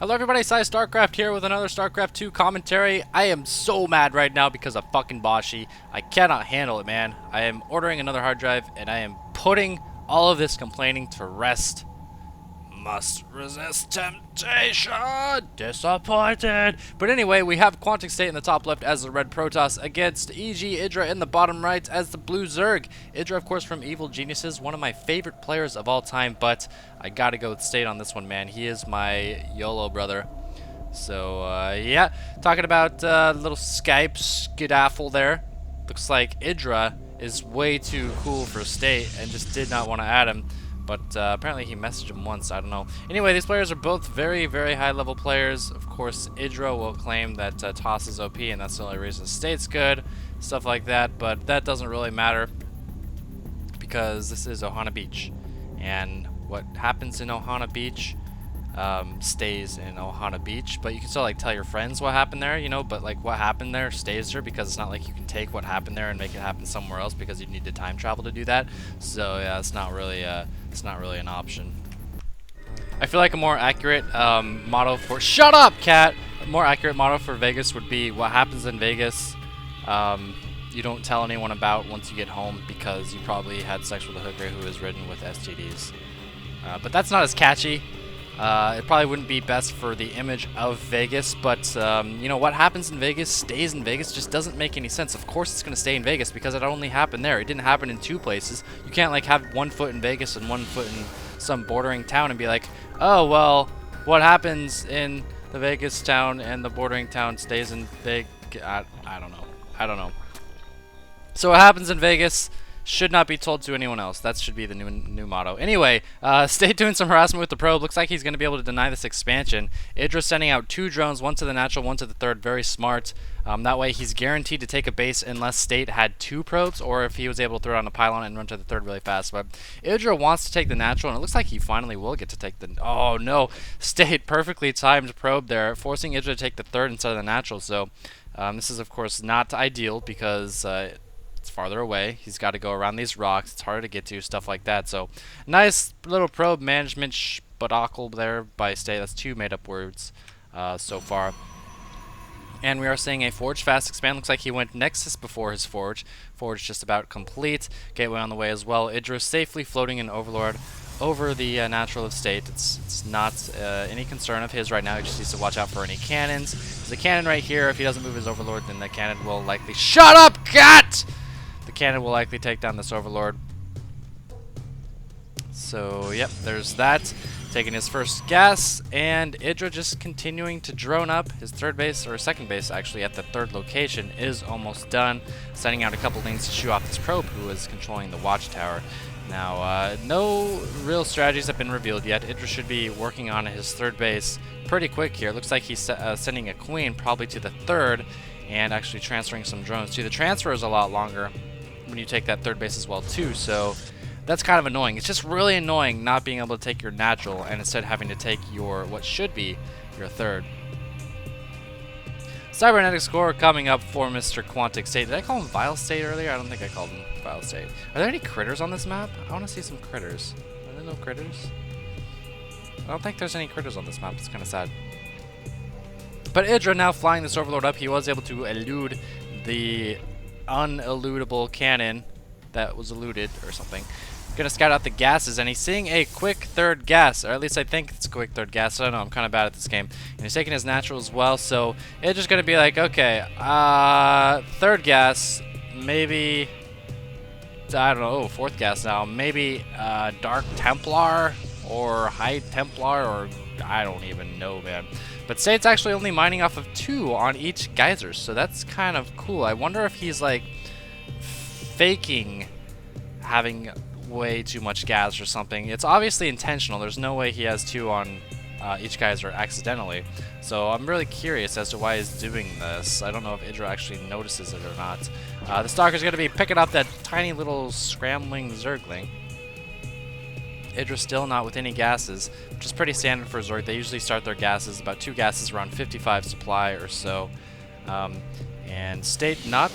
Hello everybody, PsyStarcraft here with another StarCraft 2 commentary. I am so mad right now because of fucking Boshi. I cannot handle it, man. I am ordering another hard drive and I am putting all of this complaining to rest. Must resist temptation. Disappointed. But anyway, we have QuanticState in the top left as the red Protoss against EGidra in the bottom right as the blue Zerg. Idra, of course, from Evil Geniuses, one of my favorite players of all time, but I gotta go with State on this one, man. He is my YOLO brother. So, yeah, talking about little Skype skedaffle there. Looks like Idra is way too cool for State and just did not want to add him. But apparently he messaged him once, I don't know. Anyway, these players are both very, very high-level players. Of course, Idra will claim that Toss is OP, and that's the only reason State's good, stuff like that. But that doesn't really matter because this is Ohana Beach. And what happens in Ohana Beach stays in Ohana Beach. But you can still like tell your friends what happened there, you know, but like what happened there stays there because it's not like you can take what happened there and make it happen somewhere else because you need to time travel to do that. So yeah, it's not really an option. I feel like a more accurate motto for— shut up, cat! A more accurate motto for Vegas would be what happens in Vegas you don't tell anyone about once you get home because you probably had sex with a hooker who is ridden with STDs. But that's not as catchy. It probably wouldn't be best for the image of Vegas, but you know, what happens in Vegas stays in Vegas just doesn't make any sense. Of course it's going to stay in Vegas because it only happened there. It didn't happen in two places. You can't like have one foot in Vegas and one foot in some bordering town and be like, oh, well, what happens in the Vegas town and the bordering town stays in Vegas. I don't know. So what happens in Vegas should not be told to anyone else. That should be the new motto. Anyway, Stay doing some harassment with the probe. Looks like he's going to be able to deny this expansion. Idra sending out 2 drones, one to the natural, one to the third. Very smart. That way he's guaranteed to take a base unless State had 2 probes or if he was able to throw it on a pylon and run to the third really fast. But Idra wants to take the natural, and it looks like he finally will get to take the— oh no! State perfectly timed probe there, forcing Idra to take the third instead of the natural. So this is of course not ideal because it's farther away. He's got to go around these rocks. It's harder to get to, stuff like that. So nice little probe management spadacle there by State. That's 2 made up words so far. And we are seeing a Forge fast expand. Looks like he went Nexus before his Forge. Forge just about complete. Gateway on the way as well. Idra safely floating in Overlord over the natural of State. It's not any concern of his right now. He just needs to watch out for any cannons. There's a cannon right here. If he doesn't move his Overlord, then the cannon will likely— shut up, cat! The cannon will likely take down this Overlord. So, yep, there's that. Taking his first gas, and Idra just continuing to drone up. His third base, or second base actually, at the third location is almost done. Sending out a couple things to shoot off this probe who is controlling the watchtower. Now, no real strategies have been revealed yet. Idra should be working on his third base pretty quick here. Looks like he's sending a queen probably to the third and actually transferring some drones too. The transfer is a lot longer when you take that third base as well too, so that's kind of annoying. It's just really annoying not being able to take your natural and instead having to take your— what should be your third. Cybernetic score coming up for Mr. QuanticState. Did I call him Vile State earlier? I don't think I called him Vile State. Are there any critters on this map? I want to see some critters. Are there no critters? I don't think there's any critters on this map. It's kind of sad. But Idra now flying this Overlord up. He was able to elude the uneludable cannon that was eluded or something. Gonna scout out the gases, and he's seeing a quick third gas, or at least I think it's a quick third gas. I don't know, I'm kind of bad at this game. And he's taking his natural as well, so it's just gonna be like, okay, third gas, maybe, I don't know, fourth gas now, maybe Dark Templar or High Templar, or I don't even know, man. But State's actually only mining off of 2 on each geyser, so that's kind of cool. I wonder if he's like faking having way too much gas or something. It's obviously intentional. There's no way he has 2 on each geyser accidentally. So I'm really curious as to why he's doing this. I don't know if Idra actually notices it or not. The Stalker's going to be picking up that tiny little scrambling Zergling. Idra still not with any gases, which is pretty standard for Zerg. They usually start their gases, about 2 gases around 55 supply or so. And State not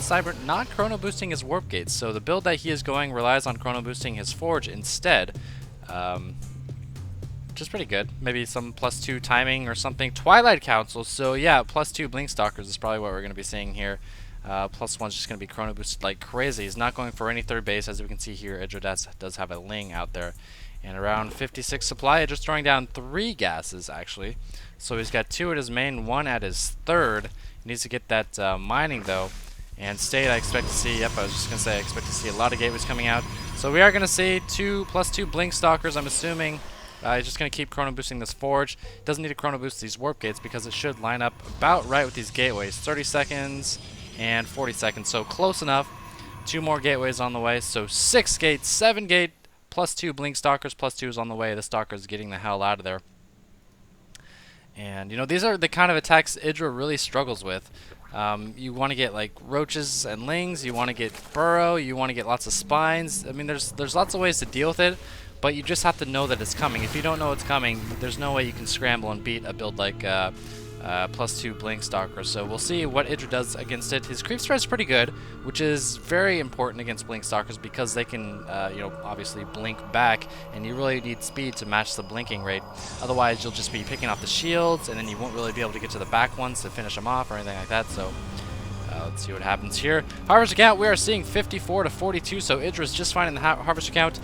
chrono boosting his warp gates, so the build that he is going relies on chrono boosting his Forge instead. which is pretty good. Maybe some +2 timing or something. Twilight Council, so yeah, +2 Blink Stalkers is probably what we're going to be seeing here. +1's just going to be chrono boosted like crazy. He's not going for any third base, as we can see here. EGidra does have a Ling out there. And around 56 supply, just throwing down 3 gases, actually. So he's got 2 at his main, 1 at his third. He needs to get that mining, though. And State, I expect to see, yep, I was just going to say, I expect to see a lot of gateways coming out. So we are going to see +2 Blink Stalkers, I'm assuming. He's just going to keep chrono boosting this forge. Doesn't need to chrono boost these warp gates because it should line up about right with these gateways. 30 seconds and 40 seconds, so close enough. 2 more gateways on the way, so 6 gates, 7 gate, +2 Blink Stalkers, +2 is on the way. The Stalker's getting the hell out of there. And, you know, these are the kind of attacks EGidra really struggles with. You want to get, like, roaches and lings, you want to get burrow, you want to get lots of spines. I mean, there's lots of ways to deal with it, but you just have to know that it's coming. If you don't know it's coming, there's no way you can scramble and beat a build like +2 Blink Stalker. So we'll see what EGidra does against it. His creep spread is pretty good, which is very important against Blink Stalkers because they can, you know, obviously blink back, and you really need speed to match the blinking rate. Otherwise, you'll just be picking off the shields, and then you won't really be able to get to the back ones to finish them off or anything like that. So let's see what happens here. Harvester count, we are seeing 54 to 42, so EGidra's just finding the harvester count.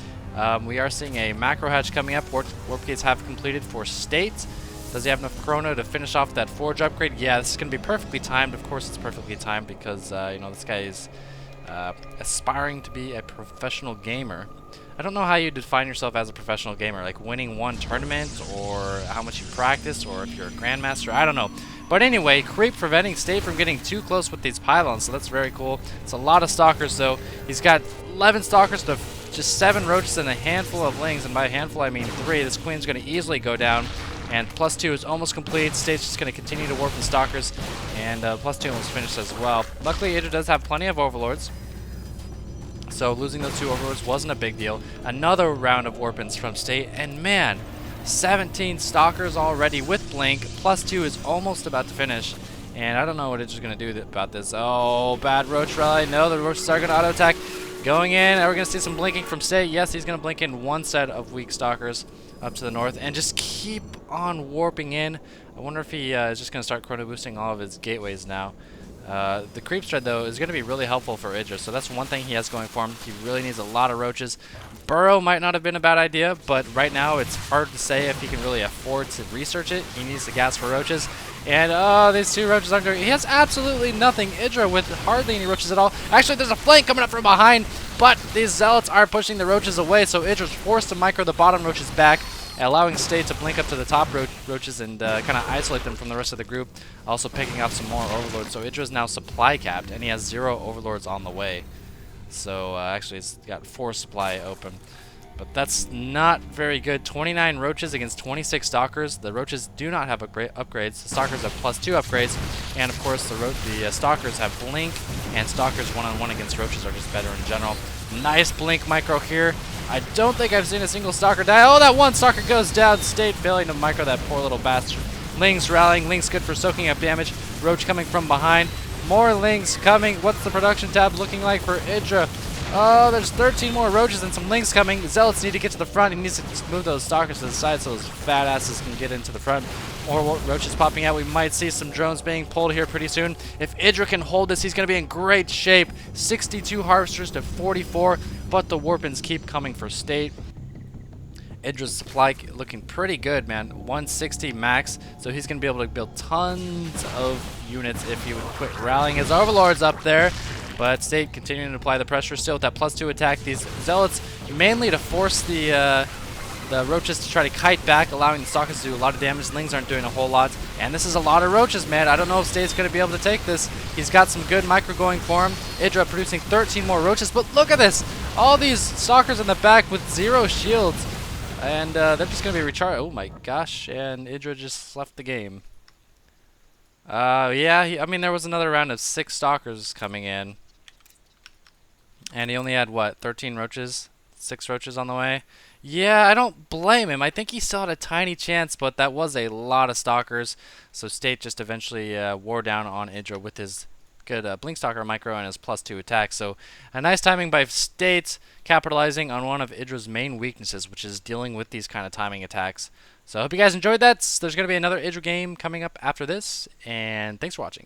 We are seeing a macro hatch coming up. Warp gates have completed for State. Does he have enough chrono to finish off that forge upgrade? Yeah, this is going to be perfectly timed. Of course it's perfectly timed because, you know, this guy is aspiring to be a professional gamer. I don't know how you define yourself as a professional gamer, like winning one tournament or how much you practice or if you're a grandmaster. I don't know. But anyway, creep preventing State from getting too close with these pylons, so that's very cool. It's a lot of stalkers, though. He's got 11 stalkers to just 7 roaches and a handful of lings, and by a handful I mean 3. This queen's going to easily go down. And +2 is almost complete. State's just going to continue to warp the stalkers, and +2 almost finished as well. Luckily, EGidra does have plenty of overlords, so losing those 2 overlords wasn't a big deal. Another round of warp-ins from State, and man, 17 stalkers already with blink. +2 is almost about to finish, and I don't know what EGidra's going to do about this. Oh, bad roach rally. No, the roaches are going to auto-attack. Going in, and we're going to see some blinking from State. Yes, he's going to blink in 1 set of weak stalkers up to the north and just keep on warping in. I wonder if he is just going to start chrono boosting all of his gateways now. The creep spread, though, is going to be really helpful for EGidra, so that's one thing he has going for him. He really needs a lot of roaches. Burrow might not have been a bad idea, but right now it's hard to say if he can really afford to research it. He needs the gas for roaches. And, oh, these 2 roaches aren't doing... He has absolutely nothing. EGidra with hardly any roaches at all. Actually, there's a flank coming up from behind, but these zealots are pushing the roaches away, so EGidra's forced to micro the bottom roaches back, allowing State to blink up to the top roaches and kind of isolate them from the rest of the group, also picking up some more overlords. So EGidra's now supply capped, and he has 0 overlords on the way. So actually, he's got 4 supply open. But that's not very good. 29 roaches against 26 stalkers. The roaches do not have upgrades. The stalkers have +2 upgrades. And of course, the stalkers have blink, and stalkers one-on-one against roaches are just better in general. Nice blink micro here. I don't think I've seen a single stalker die. Oh, that one stalker goes down. State failing to micro that poor little bastard. Lings rallying. Lings good for soaking up damage. Roach coming from behind. More lings coming. What's the production tab looking like for EGidra? Oh, there's 13 more roaches and some lings coming. Zealots need to get to the front. He needs to just move those stalkers to the side so those fat asses can get into the front. More roaches popping out. We might see some drones being pulled here pretty soon. If EGidraa can hold this, he's going to be in great shape. 62 harvesters to 44, but the warp-ins keep coming for State. EGidra's supply looking pretty good, man. 160 max, so he's going to be able to build tons of units if he would quit rallying his overlords up there. But State continuing to apply the pressure still with that +2 attack. These zealots mainly to force the roaches to try to kite back, allowing the stalkers to do a lot of damage. Lings aren't doing a whole lot. And this is a lot of roaches, man. I don't know if State's going to be able to take this. He's got some good micro going for him. EGidraa producing 13 more roaches. But look at this. All these stalkers in the back with 0 shields. And they're just going to be recharged. Oh my gosh. And EGidraa just left the game. Yeah, I mean, there was another round of 6 stalkers coming in. And he only had, what, 13 roaches? 6 roaches on the way? Yeah, I don't blame him. I think he still had a tiny chance, but that was a lot of stalkers. So State just eventually wore down on EGidraa with his good blink stalker micro and his +2 attack. So a nice timing by State, capitalizing on one of EGidra's main weaknesses, which is dealing with these kind of timing attacks. So I hope you guys enjoyed that. There's going to be another EGidra game coming up after this, and thanks for watching.